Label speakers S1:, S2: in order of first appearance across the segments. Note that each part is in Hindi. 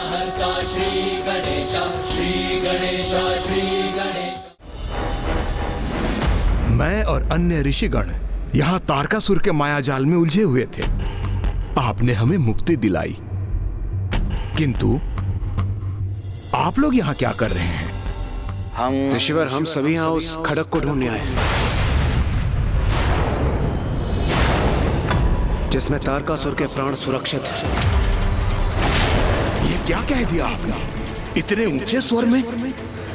S1: विघ्नहर्ता श्री गणेश, श्री गणेश, श्री गणेश।
S2: मैं और अन्य ऋषिगण यहाँ तारकासुर के मायाजाल में उलझे हुए थे। आपने हमें मुक्ति दिलाई, किंतु आप लोग यहाँ क्या कर रहे हैं?
S3: ऋषिवर, हम सभी यहाँ उस खड़क को ढूंढने आए हैं जिसमें तारकासुर के प्राण सुरक्षित हैं।
S2: ये क्या कह दिया आपने इतने ऊंचे स्वर में?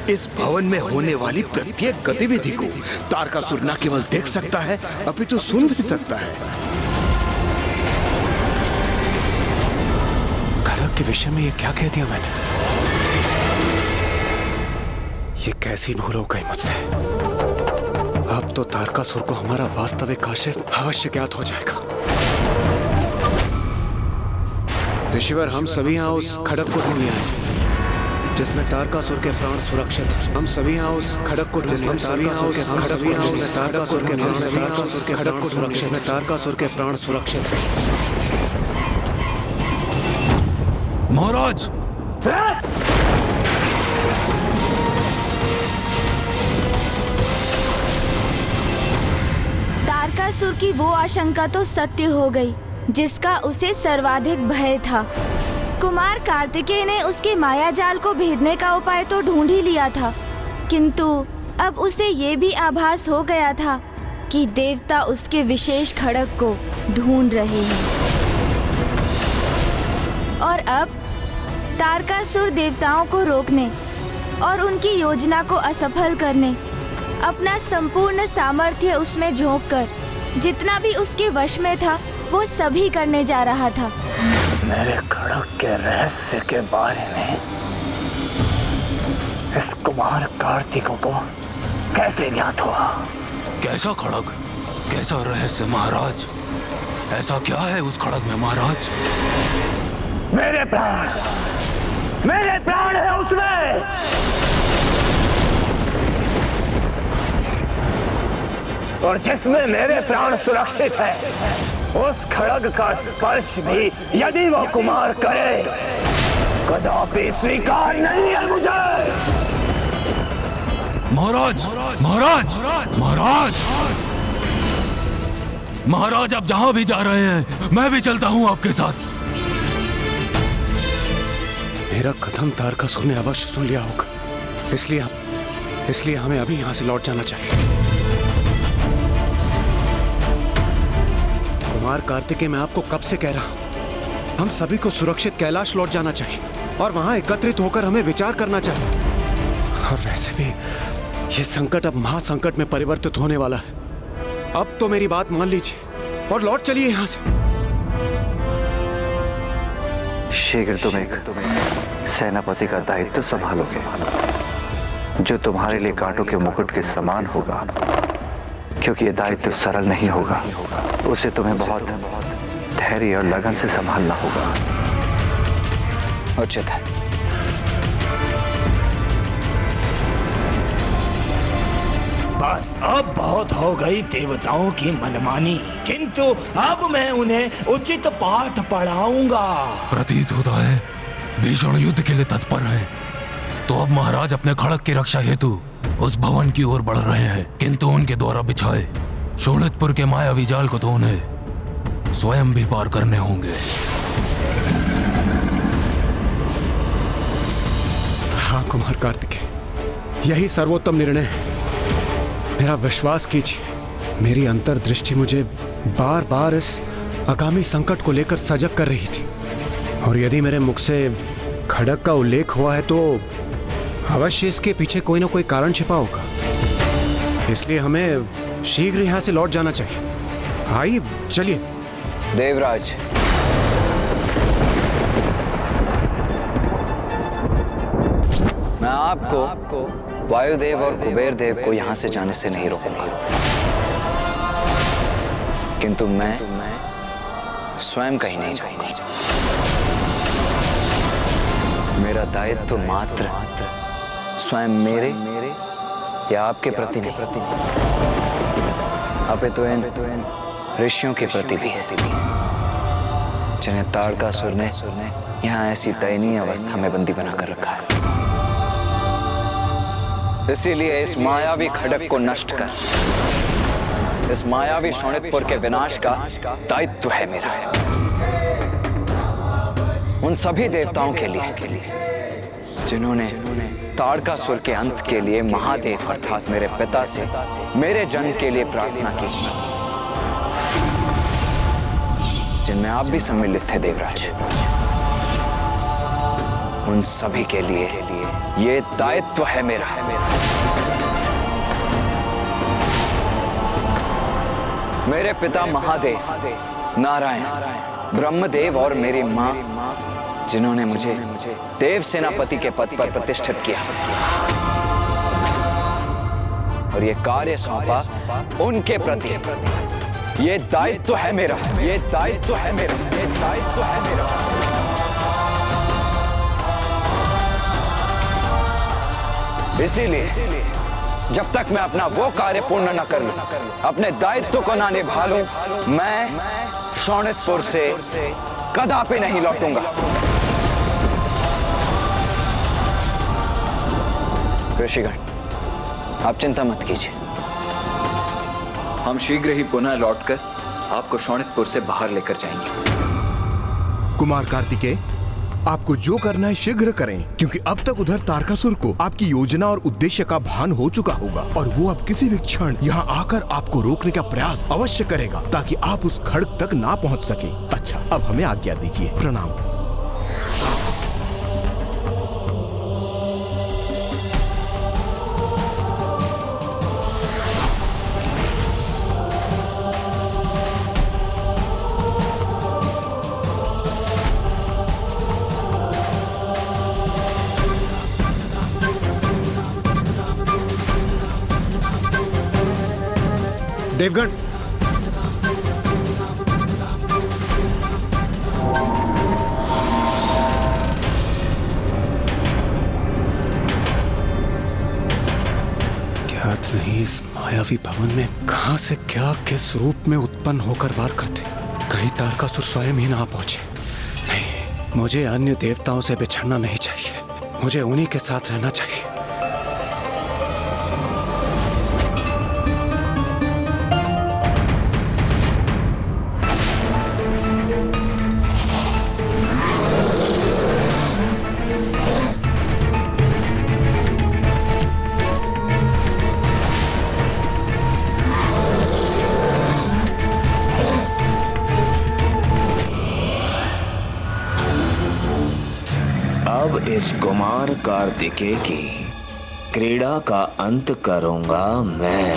S2: इस भवन में होने वाली प्रत्येक गतिविधि को तारकासुर न केवल देख सकता है, अपितु सुन भी सकता है।
S3: खड़क के विषय में ये क्या कह दिया मैंने? ये कैसी भूल हो गई मुझसे। अब तो तारकासुर को हमारा वास्तविक आशय अवश्य ज्ञात हो जाएगा। ऋषिवर, हम सभी यहाँ उस खड़क को ढूंढने आए जिसमें तारकासुर के प्राण सुरक्षित हैं। हम सभी यहाँ उस खड़क को ढूंढने, हम सभी यहाँ उस तारकासुर के खड़क को सुरक्षित में तारकासुर के प्राण सुरक्षित हैं।
S4: महाराज,
S5: तारकासुर की वो आशंका तो सत्य हो गई जिसका उसे सर्वाधिक भय था। कुमार कार्तिकेय ने उसके मायाजाल को भेदने का उपाय तो ढूंढ ही लिया था, किंतु अब उसे ये भी आभास हो गया था कि देवता उसके विशेष खड़क को ढूंढ रहे हैं। और अब तारकासुर देवताओं को रोकने और उनकी योजना को असफल करने अपना संपूर्ण सामर्थ्य उसमें झोंककर जितना भी उसके वश में था वो सभी करने जा रहा था।
S6: मेरे खड़क के रहस्य के बारे में इस कुमार कार्तिक को कैसे ज्ञात हुआ?
S4: कैसा खड़ग, कैसा रहस्य महाराज? ऐसा क्या है उस खड़ग में महाराज?
S6: मेरे प्राण है उसमें। और जिसमें मेरे प्राण सुरक्षित है, उस खड़ग का स्पर्श भी यदि वो कुमार करे, कदापि स्वीकार नहीं है मुझे।
S4: महाराज, महाराज, महाराज, महाराज, आप जहां भी जा रहे हैं मैं भी चलता हूं आपके साथ।
S3: मेरा कथन तारकासुर ने अवश्य सुन लिया होगा, इसलिए हमें अभी यहाँ से लौट जाना चाहिए। कुमार कार्तिकेय, मैं आपको कब से कह रहा हूं, हम सभी को सुरक्षित कैलाश लौट जाना चाहिए और वहां एकत्रित होकर हमें विचार करना चाहिए। और वैसे भी ये संकट अब महासंकट में परिवर्तित होने वाला है। अब तो मेरी बात मान लीजिए और लौट चलिए यहां से।
S7: शीघ्र तुम एक सेनापति का दायित्व संभालोगे जो तुम्हारे लिए कांटों के मुकुट के समान होगा, क्योंकि यह दायित्व सरल नहीं होगा। उसे तुम्हें बहुत धैर्य और लगन से संभालना होगा।
S8: उचित है।
S6: बस अब बहुत हो गई देवताओं की मनमानी, किंतु अब मैं उन्हें उचित पाठ पढ़ाऊंगा।
S4: प्रतीत होता है भीषण युद्ध के लिए तत्पर हैं। तो अब महाराज अपने खड़क की रक्षा हेतु उस भवन की ओर बढ़ रहे हैं, किंतु उनके द्वारा बिछाए शोणितपुर के मायावी जाल को तो उन्हें स्वयं भी पार करने होंगे।
S3: हाँ कुमार कार्तिकेय, यही सर्वोत्तम निर्णय है। मेरा विश्वास कीजिए, मेरी अंतर्दृष्टि मुझे बार बार इस आगामी संकट को लेकर सजग कर रही थी, और यदि मेरे मुख से खड़क का उल्लेख हुआ है तो अवश्य इसके पीछे कोई ना कोई कारण छिपा होगा। इसलिए हमें शीघ्र यहाँ से लौट जाना चाहिए। आइए चलिए।
S8: देवराज, मैं आपको वायुदेव और कुबेर देव को यहाँ से जाने से नहीं रोकूंगा, किंतु मैं स्वयं कहीं नहीं जाऊंगा। मेरा दायित्व मात्र स्वयं मेरे या आपके प्रति नहीं, अपितु इन ऋषियों के प्रति भी है, जिन्हें ताड़कासुर ने यहाँ ऐसी दयनीय अवस्था में बंदी बनाकर रखा है। इसीलिए इस मायावी खड़ग को नष्ट कर, इस मायावी शोणितपुर के विनाश का दायित्व है मेरा। उन सभी देवताओं के लिए जिन्होंने ताड़कासुर के अंत के लिए महादेव अर्थात मेरे पिता से मेरे जन्म के लिए प्रार्थना की, जिनमें आप भी सम्मिलित थे देवराज, उन सभी के लिए ये दायित्व है मेरा। मेरे पिता महादेव, नारायण, ब्रह्मदेव और मेरी मां जिन्होंने मुझे देव सेनापति के पद पर प्रतिष्ठित किया और ये कार्य सौंपा, उनके प्रति ये दायित्व है मेरा, ये दायित्व है मेरा, ये दायित्व है मेरा। इसीलिए जब तक मैं अपना वो कार्य पूर्ण न कर लूं, अपने दायित्व को न निभा लूं, मैं शोणितपुर से कदापि नहीं लौटूंगा। ऋषिगण, आप चिंता मत कीजिए, हम शीघ्र ही पुनः लौटकर आपको शोणितपुर से बाहर लेकर जाएंगे।
S2: कुमार कार्तिकेय, आपको जो करना है शीघ्र करें, क्योंकि अब तक उधर तारकासुर को आपकी योजना और उद्देश्य का भान हो चुका होगा और वो अब किसी भी क्षण यहाँ आकर आपको रोकने का प्रयास अवश्य करेगा ताकि आप उस खड़ग तक ना पहुँच सके। अच्छा, अब हमें आज्ञा दीजिए। प्रणाम।
S3: देवगण, ज्ञात नहीं इस मायावी भवन में कहां से क्या किस रूप में उत्पन्न होकर वार करते। कहीं तारकासुर स्वयं ही ना पहुंचे। नहीं, मुझे अन्य देवताओं से बिछड़ना नहीं चाहिए, मुझे उन्हीं के साथ रहना चाहिए।
S9: अब इस कुमार कार्तिकेय की क्रीड़ा का अंत करूंगा मैं।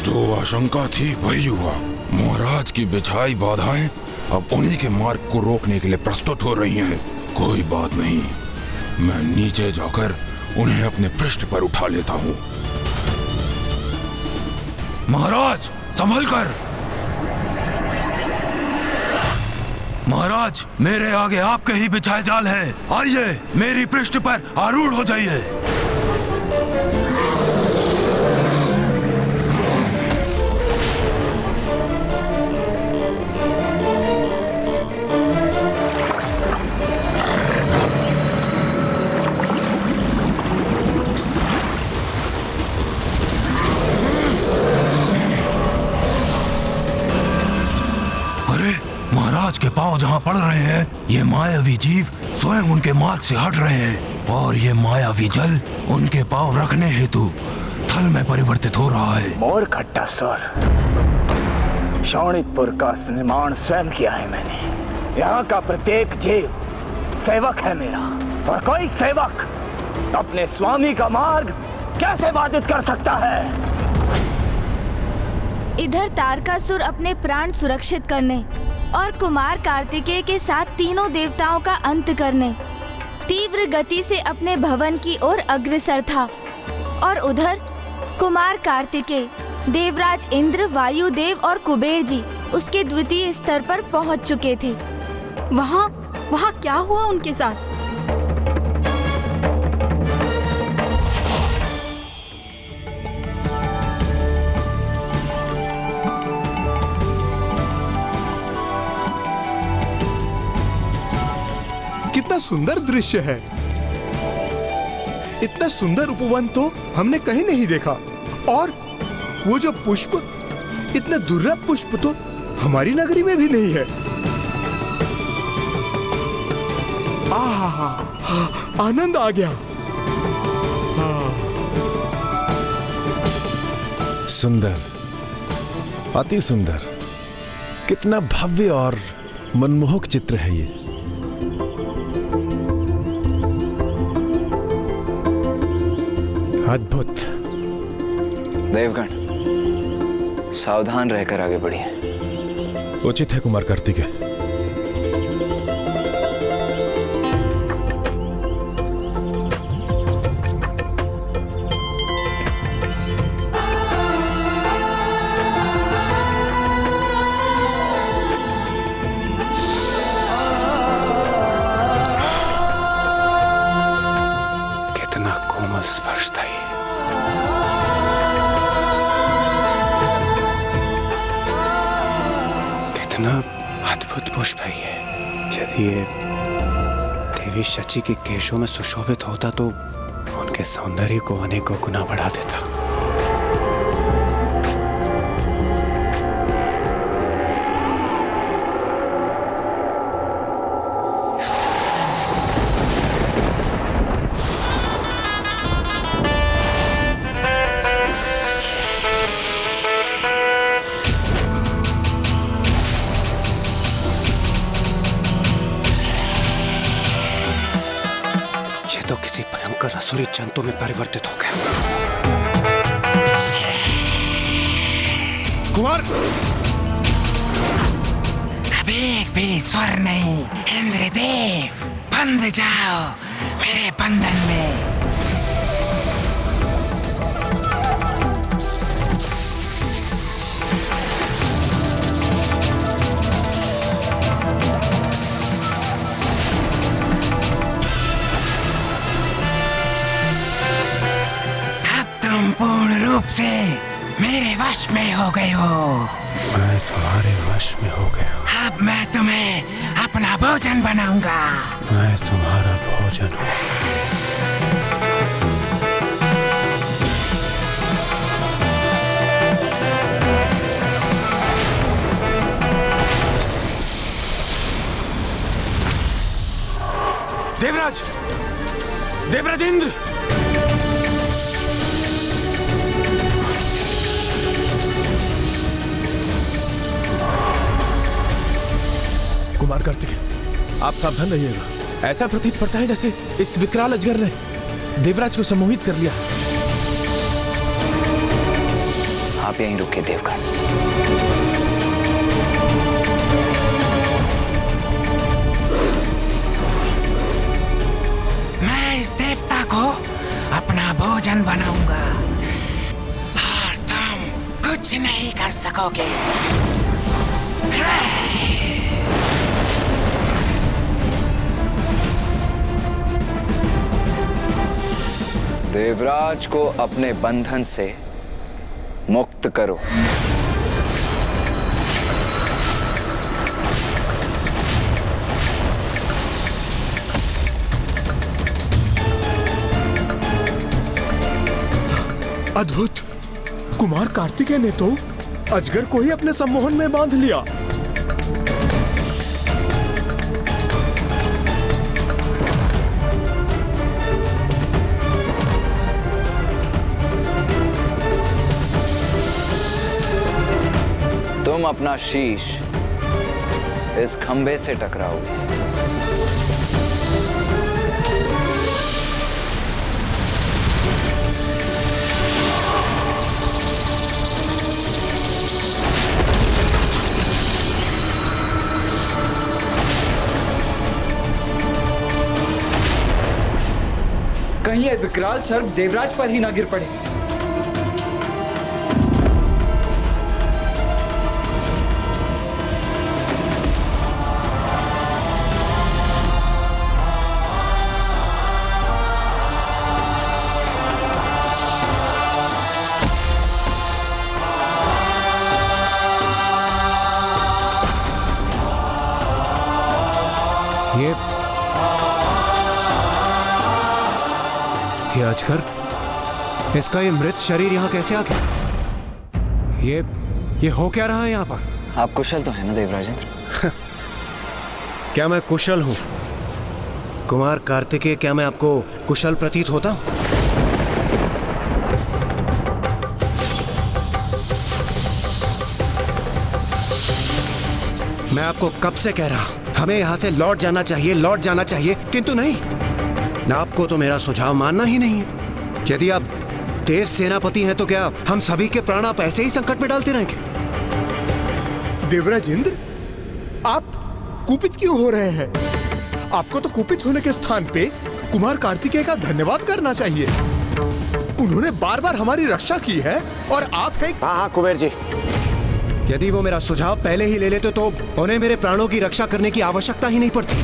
S4: जो आशंका थी वही हुआ। महाराज की बिछाई बाधाएं अब उन्हीं के मार्ग को रोकने के लिए प्रस्तुत हो रही हैं। कोई बात नहीं, मैं नीचे जाकर उन्हें अपने पृष्ठ पर उठा लेता हूं। महाराज, संभल कर। महाराज, मेरे आगे आपके ही बिछाए जाल हैं। आइए, मेरी पृष्ठ पर आरूढ़ हो जाइए। महाराज के पांव जहां पड़ रहे हैं, ये मायावी जीव स्वयं उनके मार्ग से हट रहे हैं और ये मायावी जल उनके पांव रखने हेतु थल में परिवर्तित हो रहा है।
S6: मोर खट्टासुर, शोणितपुर का निर्माण स्वयं किया है मैंने। यहाँ का प्रत्येक जीव सेवक है मेरा और कोई सेवक अपने स्वामी का मार्ग कैसे बाधित कर सकता है?
S5: इधर तारकासुर अपने प्राण सुरक्षित करने और कुमार कार्तिकेय के साथ तीनों देवताओं का अंत करने तीव्र गति से अपने भवन की ओर अग्रसर था और उधर कुमार कार्तिकेय, देवराज इंद्र, वायुदेव और कुबेर जी उसके द्वितीय स्तर पर पहुंच चुके थे।
S10: वहाँ क्या हुआ उनके साथ?
S2: सुंदर दृश्य है। इतना सुंदर उपवन तो हमने कहीं नहीं देखा। और वो जो पुष्प, इतने दुर्लभ पुष्प तो हमारी नगरी में भी नहीं है। आहा, आनंद आ गया।
S10: सुंदर, अति सुंदर, कितना भव्य और मनमोहक चित्र है ये।
S3: अद्भुत।
S8: देवगण, सावधान रहकर आगे बढ़िए।
S10: उचित है कुमार कार्तिकेय।
S3: कितना कोमल स्पर्श था ये। कितना अद्भुत पुष्प है ये। यदि ये देवी शची के केशों में सुशोभित होता तो उनके सौंदर्य को अनेकों गुना बढ़ा देता। तो किसी भयंकर असुरी जंतु में परिवर्तित हो गया। कुमार,
S11: अब एक भी स्वर नहीं। इंद्रदेव, बंध जाओ मेरे बंधन में। पूर्ण रूप से मेरे वश में हो गए हो।
S3: मैं तुम्हारे वश में हो गया।
S11: अब मैं तुम्हें अपना भोजन बनाऊंगा।
S3: मैं तुम्हारा भोजन हूँ।
S10: देवराज, देवराज इंद्र, कुमार कार्तिकेय, आप सावधान रहिएगा। ऐसा प्रतीत पड़ता है जैसे इस विकराल अजगर ने देवराज को सम्मोहित कर लिया।
S8: आप यहीं रुकिए देवगण।
S11: मैं इस देवता को अपना भोजन बनाऊंगा और तुम कुछ नहीं कर सकोगे।
S8: देवराज को अपने बंधन से मुक्त करो।
S2: अद्भुत। कुमार कार्तिकेय ने तो अजगर को ही अपने सम्मोहन में बांध लिया।
S8: तुम अपना शीश इस खंभे से टकराओगे।
S12: कहीं ये विकराल सर्प देवराज पर ही ना गिर पड़े।
S3: ये अजगर, इसका ये मृत शरीर यहाँ कैसे आ गया? ये हो क्या रहा है यहाँ पर?
S8: आप कुशल तो है ना देवराजेंद्र?
S3: क्या मैं कुशल हूं? कुमार कार्तिकेय, क्या मैं आपको कुशल प्रतीत होता हूं? मैं आपको कब से कह रहा हूं, हमें यहां से लौट जाना चाहिए, किंतु नहीं। आपको तो मेरा सुझाव मानना ही नहीं है। यदि आप देव सेनापति हैं तो क्या हम सभी के प्राण आप ऐसे ही संकट में डालते रहेंगे?
S2: देवराजेंद्र, आप कुपित क्यों हो रहे हैं? आपको तो कुपित होने के स्थान पे कुमार कार्तिकेय का धन्यवाद करना चाहिए। उन्होंने बार बार हमारी रक्षा की है और आप हैं।
S6: हाँ कुबेर जी,
S3: यदि वो मेरा सुझाव पहले ही ले लेते तो उन्हें मेरे प्राणों की रक्षा करने की आवश्यकता ही नहीं पड़ती।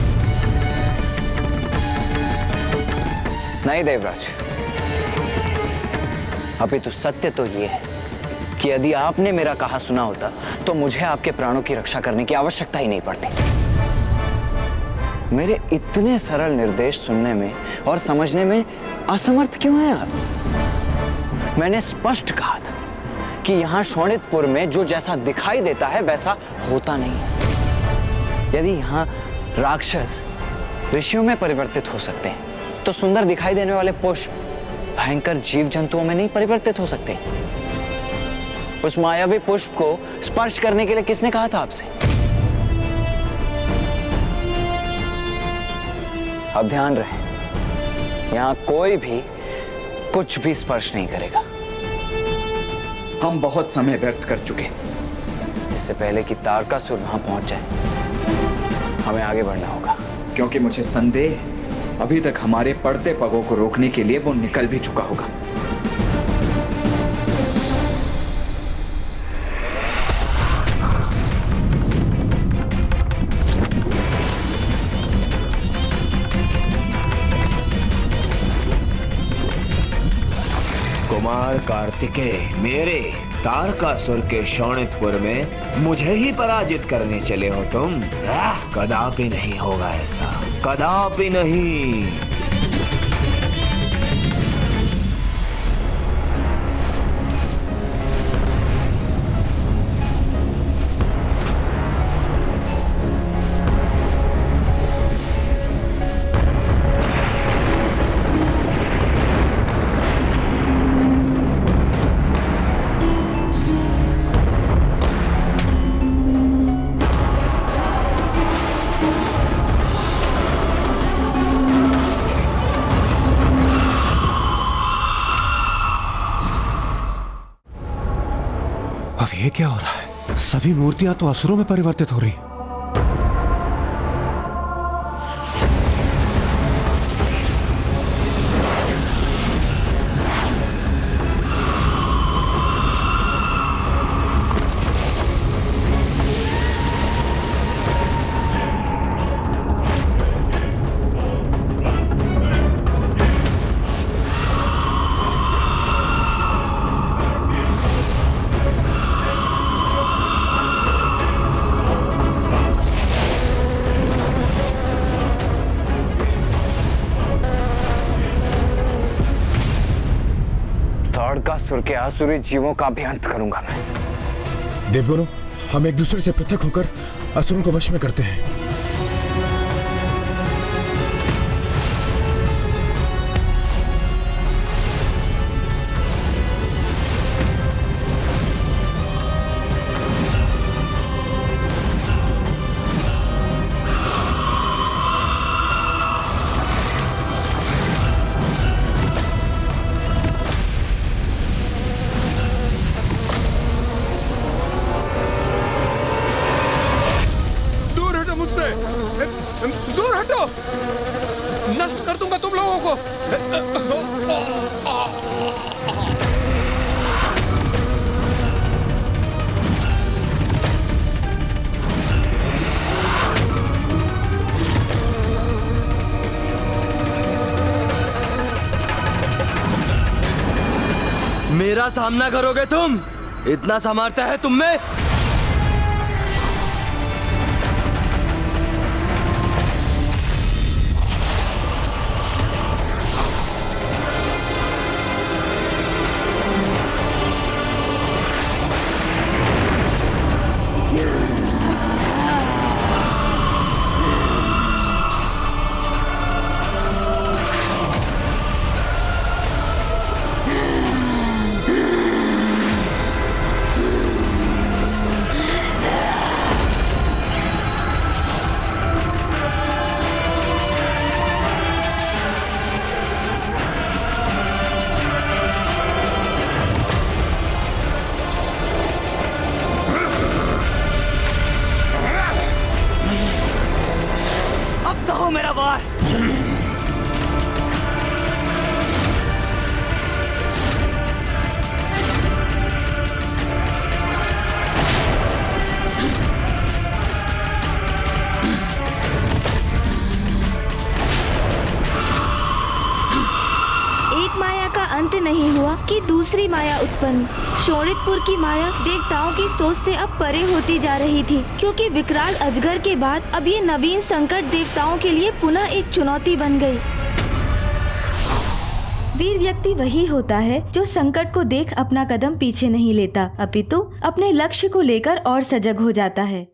S8: नहीं देवराज, अभी तो सत्य तो ये है कि यदि आपने मेरा कहा सुना होता तो मुझे आपके प्राणों की रक्षा करने की आवश्यकता ही नहीं पड़ती। मेरे इतने सरल निर्देश सुनने में और समझने में असमर्थ क्यों हैं आप? मैंने स्पष्ट कहा था कि यहां शोणितपुर में जो जैसा दिखाई देता है वैसा होता नहीं। यदि यहां राक्षस ऋषियों में परिवर्तित हो सकते हैं तो सुंदर दिखाई देने वाले पुष्प भयंकर जीव जंतुओं में नहीं परिवर्तित हो सकते। उस मायावी पुष्प को स्पर्श करने के लिए किसने कहा था आपसे? अब ध्यान रहे, यहां कोई भी कुछ भी स्पर्श नहीं करेगा।
S12: हम बहुत समय व्यर्थ कर चुके।
S8: इससे पहले कि तारकासुर वहां पहुंच जाए हमें आगे बढ़ना होगा,
S12: क्योंकि मुझे संदेह अभी तक हमारे पड़ते पगों को रोकने के लिए वो निकल भी चुका होगा।
S9: कुमार कार्तिकेय मेरे तारकासुर के शोणितपुर में मुझे ही पराजित करने चले हो तुम? कदापि नहीं होगा ऐसा, कदापि नहीं।
S3: ये क्या हो रहा है? सभी मूर्तियां तो असुरों में परिवर्तित हो रही।
S8: तारकासुर के आसुरी जीवों का भी अंत करूंगा मैं।
S10: देवगुरु, हम एक दूसरे से पृथक होकर असुरों को वश में करते हैं।
S2: दूर हटो, नष्ट कर दूंगा तुम लोगों को।
S13: मेरा सामना करोगे तुम? इतना सामर्थ्य है तुम में?
S5: अंत नहीं हुआ कि दूसरी माया उत्पन्न। शोणितपुर की माया देवताओं की सोच से अब परे होती जा रही थी, क्योंकि विकराल अजगर के बाद अब ये नवीन संकट देवताओं के लिए पुनः एक चुनौती बन गई। वीर व्यक्ति वही होता है जो संकट को देख अपना कदम पीछे नहीं लेता, अपितु अपने लक्ष्य को लेकर और सजग हो जाता है।